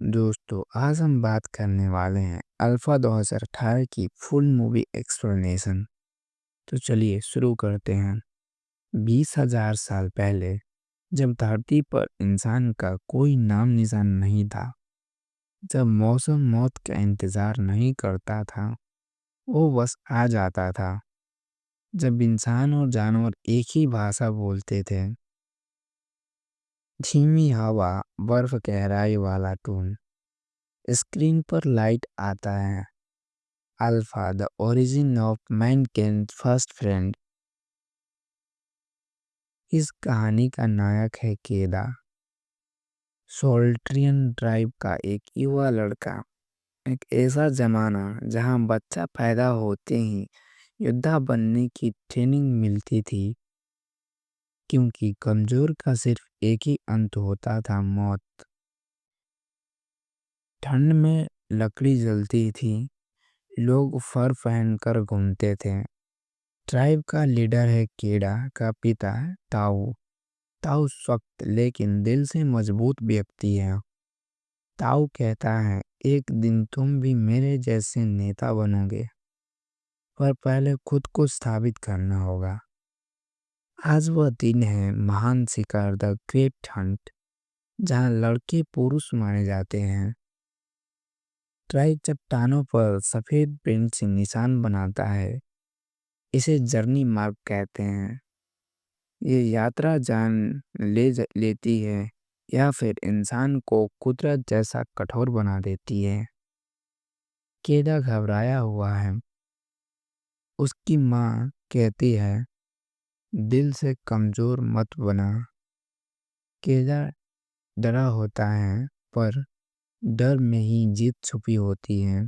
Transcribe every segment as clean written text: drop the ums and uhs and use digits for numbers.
दोस्तों आज हम बात करने वाले हैं अल्फा 2018 की फुल मूवी एक्सप्लेनेशन। तो चलिए शुरू करते हैं। 20,000 साल पहले जब धरती पर इंसान का कोई नाम निशान नहीं था, जब मौसम मौत का इंतजार नहीं करता था, वो बस आ जाता था। जब इंसान और जानवर एक ही भाषा बोलते थे, धीमी हवा, बर्फ, गहराई वाला टून, स्क्रीन पर लाइट आता है। Alpha the origin of Mankind first friend. इस कहानी का नायक है केदा, सोल्ट्रियन ट्राइब का एक युवा लड़का। एक ऐसा जमाना जहां बच्चा पैदा होते ही योद्धा बनने की ट्रेनिंग मिलती थी, क्योंकि कमजोर का सिर्फ एक ही अंत होता था, मौत। ठंड में लकड़ी जलती थी, लोग फर पहनकर घूमते थे। ट्राइब का लीडर है केडा का पिता ताऊ। ताऊ सख्त लेकिन दिल से मजबूत व्यक्ति है। ताऊ कहता है, एक दिन तुम भी मेरे जैसे नेता बनोगे, पर पहले खुद को स्थापित करना होगा। आज वह दिन है, महान शिकार, द ग्रेट हंट, जहाँ लड़के पुरुष माने जाते हैं। ट्राइब चट्टानों पर सफेद पेंट से निशान बनाता है। इसे जर्नी मार्क कहते हैं। ये यात्रा जान लेती है या फिर इंसान को कुदरत जैसा कठोर बना देती है। केदा घबराया हुआ है। उसकी माँ कहती है, दिल से कमजोर मत बना। केदा डरा होता है, पर डर में ही जीत छुपी होती है।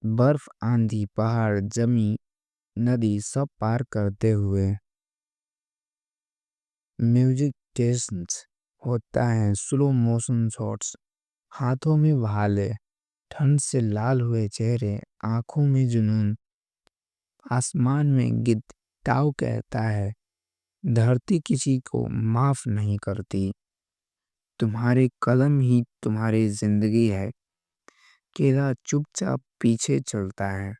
बर्फ, आंधी, पहाड़, जमी, नदी सब पार करते हुए म्यूजिक टेस्ट होता है, स्लो मोशन शॉट्स, हाथों में भाले, ठंड से लाल हुए चेहरे, आंखों में जुनून। आसमान में गिद्ध। ताऊ कहता है, धरती किसी को माफ नहीं करती, तुम्हारे कदम ही तुम्हारी जिंदगी है। केदा चुपचाप पीछे चलता है।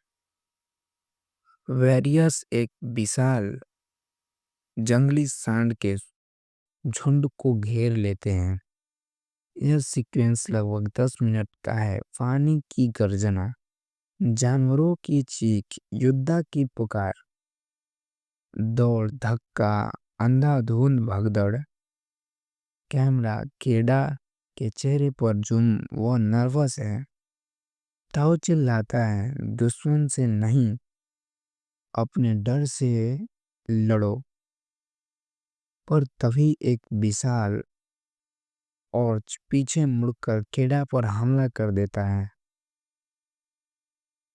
वेरियस एक विशाल जंगली सांड के झुंड को घेर लेते हैं। यह सीक्वेंस लगभग 10 मिनट का है। पानी की गर्जना, जानवरों की चीख, योद्धा की पुकार, दौड़, धक्का, अंधाधुंध भगदड़। कैमरा केडा के चेहरे पर जूम, वो नर्वस है। ताऊ चिल्लाता है, दुश्मन से नहीं, अपने डर से लड़ो। पर तभी एक विशाल और पीछे मुड़कर केडा पर हमला कर देता है।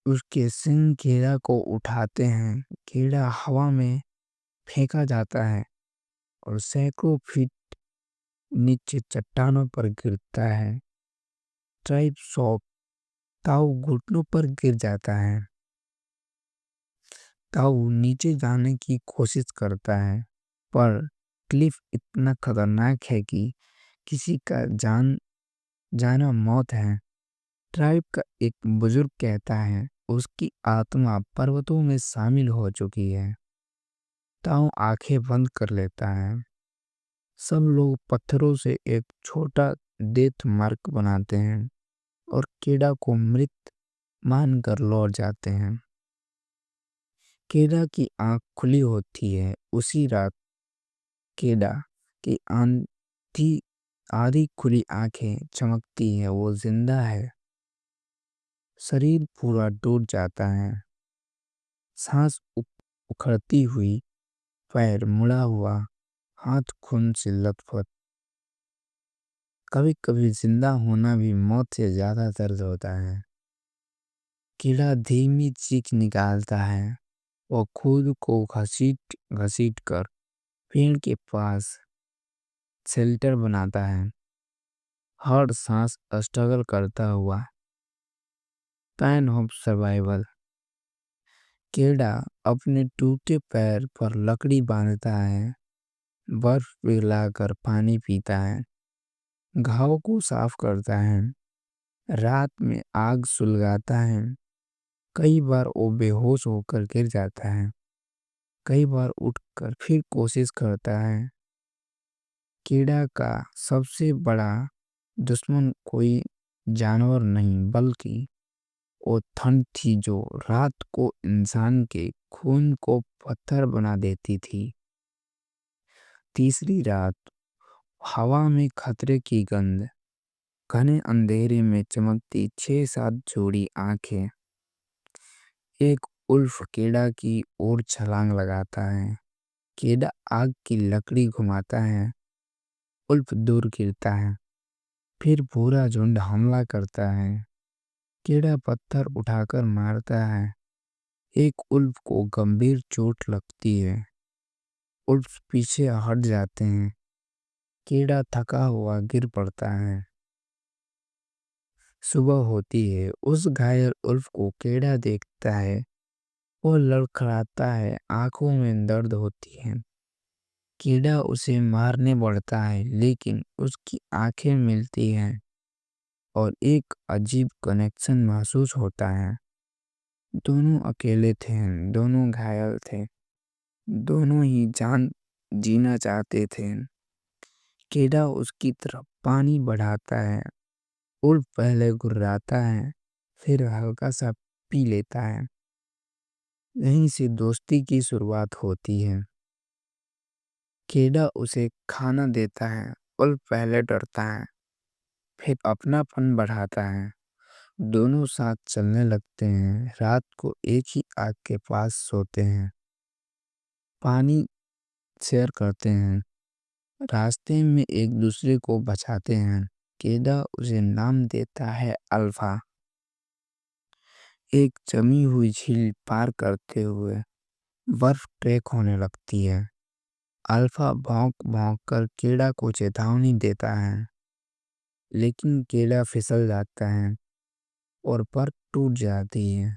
उसके सिंग केडा को उठाते हैं। केडा हवा में फेंका जाता है और सैकड़ों फीट नीचे चट्टानों पर गिरता है। Tribe shock. ताऊ घुटनों पर गिर जाता है। ताऊ नीचे जाने की कोशिश करता है, पर क्लिफ इतना खतरनाक है कि किसी का जाना मौत है। ट्राइब का एक बुजुर्ग कहता है, उसकी आत्मा पर्वतों में शामिल हो चुकी है। ताऊ आंखें बंद कर लेता है। सब लोग पत्थरों से एक छोटा डेथ मार्क बनाते हैं और केडा को मृत मानकर लौट जाते हैं। केडा की आंख खुली होती है। उसी रात केडा की आधी खुली आंखें चमकती है। वो जिंदा है। शरीर पूरा टूट जाता है। सांस उखड़ती हुई, पैर मुड़ा हुआ, हाथ खून से लथपथ। कभी कभी जिंदा होना भी मौत से ज्यादा दर्द होता है। कीड़ा धीमी चीख निकालता है। वो खुद को घसीट घसीट कर पेड़ के पास शेल्टर बनाता है। हर सांस स्ट्रगल करता हुआ। Pan of survival. कीड़ा अपने टूटे पैर पर लकड़ी बांधता है, बर्फ पिघलाकर पानी पीता है। घाव को साफ करता है, रात में आग सुलगाता है। कई बार वो बेहोश होकर गिर जाता है, कई बार उठकर फिर कोशिश करता है। कीड़ा का सबसे बड़ा दुश्मन कोई जानवर नहीं बल्कि वो ठंड थी जो रात को इंसान के खून को पत्थर बना देती थी। तीसरी रात, हवा में खतरे की गंध, घने अंधेरे में चमकती 6-7 जोड़ी आंखें। एक उल्फ कीड़ा की ओर छलांग लगाता है। कीड़ा आग की लकड़ी घुमाता है, उल्फ दूर गिरता है। फिर पूरा झुंड हमला करता है। कीड़ा पत्थर उठाकर मारता है। एक उल्फ को गंभीर चोट लगती है। उल्फ पीछे हट जाते हैं। कीड़ा थका हुआ गिर पड़ता है। सुबह होती है। उस घायल उल्फ को कीड़ा देखता है। वो लड़खड़ाता है, आंखों में दर्द होती है। कीड़ा उसे मारने बढ़ता है लेकिन उसकी आंखें मिलती हैं और एक अजीब कनेक्शन महसूस होता है। दोनों अकेले थे, दोनों घायल थे, दोनों ही जान जीना चाहते थे। कीड़ा उसकी तरफ पानी बढ़ाता है। उल्फ पहले गुर्राता है, फिर हल्का सा पी लेता है। यहीं से दोस्ती की शुरुआत होती है। कीड़ा उसे खाना देता है। उल्फ पहले डरता है, फिर अपनापन बढ़ाता है। दोनों साथ चलने लगते हैं। रात को एक ही आग के पास सोते हैं। पानी शेयर करते हैं। रास्ते में एक दूसरे को बचाते हैं। कीड़ा उसे नाम देता है अल्फा। एक जमी हुई झील पार करते हुए बर्फ ट्रैक होने लगती है। अल्फा भौंक भौंक कर कीड़ा को चेतावनी देता है, लेकिन कीड़ा फिसल जाता है और बर्फ टूट जाती है।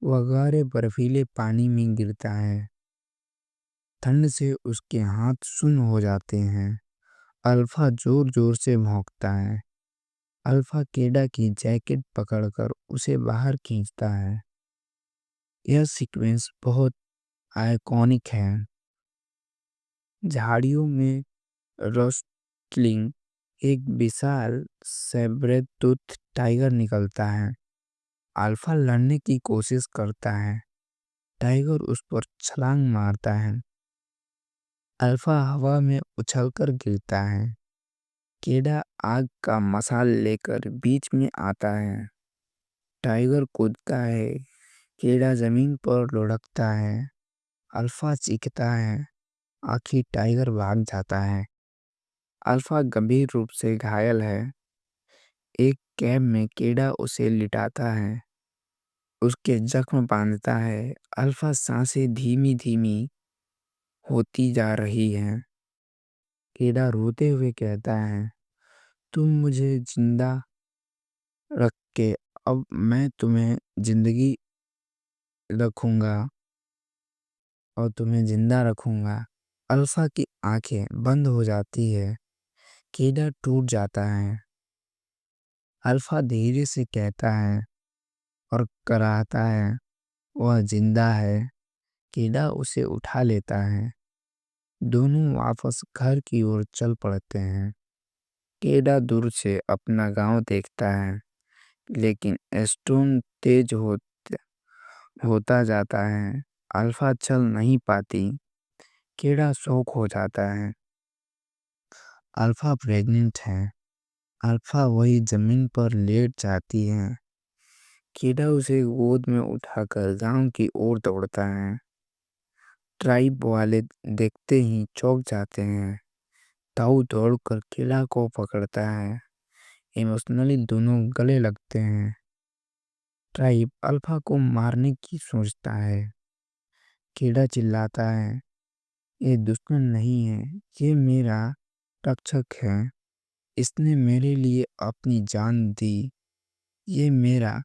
वह गहरे बर्फीले पानी में गिरता है। ठंड से उसके हाथ सुन्न हो जाते हैं। अल्फा जोर जोर से भौंकता है। अल्फा कीड़ा की जैकेट पकड़कर उसे बाहर खींचता है। यह सीक्वेंस बहुत आइकॉनिक है। झाड़ियों में रोस्टलिंग एक विशाल सैब्रेटूथ टाइगर निकलता है। अल्फा लड़ने की कोशिश करता है। टाइगर उस पर छलांग मारता है। अल्फा हवा में उछलकर गिरता है। कीड़ा आग का मसाल लेकर बीच में आता है। टाइगर कूदता है। कीड़ा जमीन पर लुढ़कता है। अल्फा चीखता है। आखिर टाइगर भाग जाता है। अल्फा गंभीर रूप से घायल है। एक कैब में कीड़ा उसे लिटाता है, उसके जख्म बांधता है। अल्फा सांसें धीमी धीमी होती जा रही हैं। कीड़ा रोते हुए कहता है, तुम मुझे जिंदा रख के अब मैं तुम्हें जिंदगी रखूंगा और तुम्हें जिंदा रखूंगा। अल्फा की आंखें बंद हो जाती है। कीड़ा टूट जाता है। अल्फा धीरे से कहता है और कराहता है, वह जिंदा है। कीड़ा उसे उठा लेता है। दोनों वापस घर की ओर चल पड़ते हैं। कीड़ा दूर से अपना गांव देखता है, लेकिन स्टोन तेज होता जाता है। अल्फा चल नहीं पाती। कीड़ा शौक हो जाता है। अल्फा प्रेग्नेंट है। अल्फा वही जमीन पर लेट जाती है। कीड़ा उसे गोद में उठाकर गांव की ओर दौड़ता है। ट्राइब वाले देखते ही चौंक जाते हैं। ताऊ दौड़कर कीड़ा को पकड़ता है। इमोशनली दोनों गले लगते हैं। ट्राइब अल्फा को मारने की सोचता है। कीड़ा चिल्लाता है, ये दुश्मन नहीं है, ये मेरा रक्षक है। इसने मेरे लिए अपनी जान दी। ये मेरा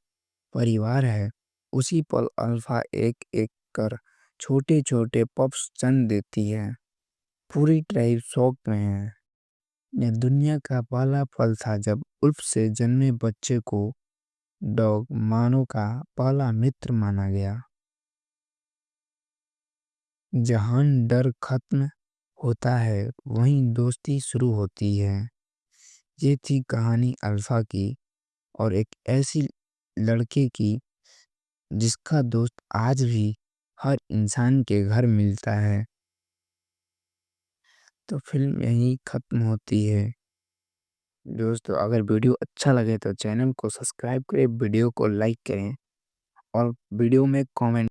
परिवार है। उसी पल अल्फा एक एक कर छोटे छोटे पप्स जन्म देती है। पूरी ट्राइब शौक में है। यह दुनिया का पहला फल था जब उल्फ से जन्मे बच्चे को डॉग मानव का पहला मित्र माना गया। जहाँ डर खत्म होता है वहीं दोस्ती शुरू होती है। ये थी कहानी अल्फा की और एक ऐसी लड़के की जिसका दोस्त आज भी हर इंसान के घर मिलता है। तो फिल्म यहीं खत्म होती है। दोस्तों अगर वीडियो अच्छा लगे तो चैनल को सब्सक्राइब करें, वीडियो को लाइक करें और वीडियो में कमेंट